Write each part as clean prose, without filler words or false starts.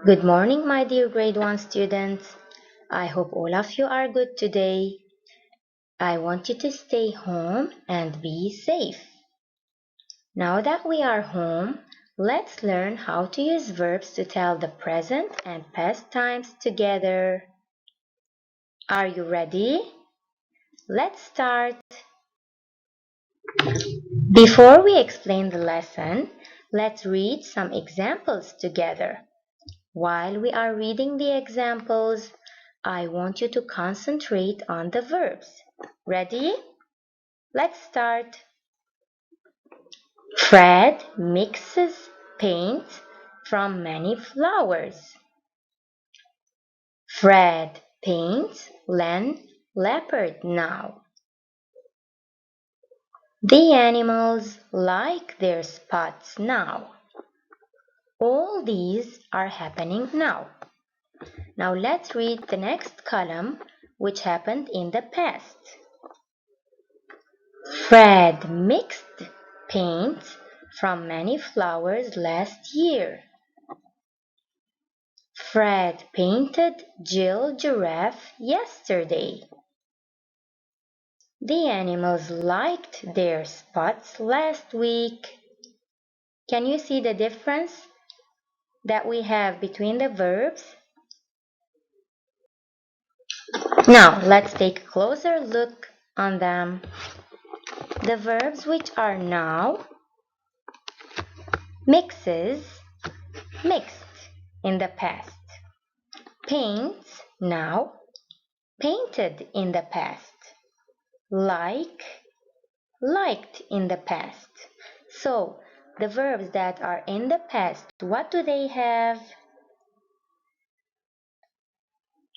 Good morning, my dear grade 1 students. I hope all of you are good today. I want you to stay home and be safe. Now that we are home, let's learn how to use verbs to tell the present and past times together. Are you ready? Let's start. Before we explain the lesson, let's read some examples together. While we are reading the examples, I want you to concentrate on the verbs. Ready? Let's start. Fred mixes paint from many flowers. Fred paints Len leopard now. The animals like their spots now. All these are happening now. Now let's read the next column, which happened in the past. Fred mixed paints from many flowers last year. Fred painted Jill Giraffe yesterday. The animals liked their spots last week. Can you see the difference that we have between the verbs? Now, let's take a closer look on them. The verbs which are now, mixes, mixed in the past. Paints, now, painted in the past. Like, liked in the past. So, the verbs that are in the past, what do they have?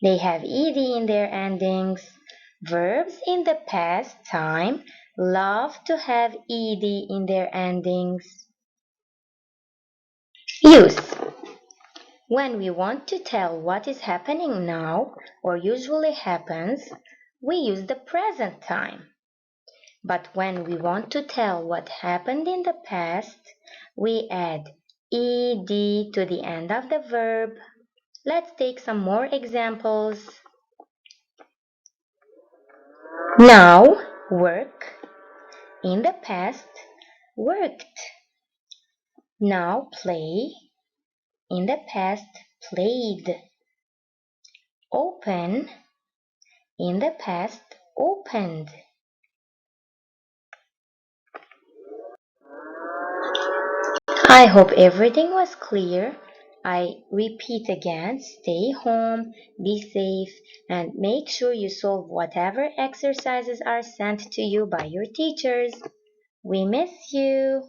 They have ed in their endings. Verbs in the past time love to have ed in their endings. Use. When we want to tell what is happening now, or usually happens, we use the present time. But when we want to tell what happened in the past, we add ed to the end of the verb. Let's take some more examples. Now, work. In the past, worked. Now, play. In the past, played. Open. In the past, opened. I hope everything was clear. I repeat again, stay home, be safe, and make sure you solve whatever exercises are sent to you by your teachers. We miss you.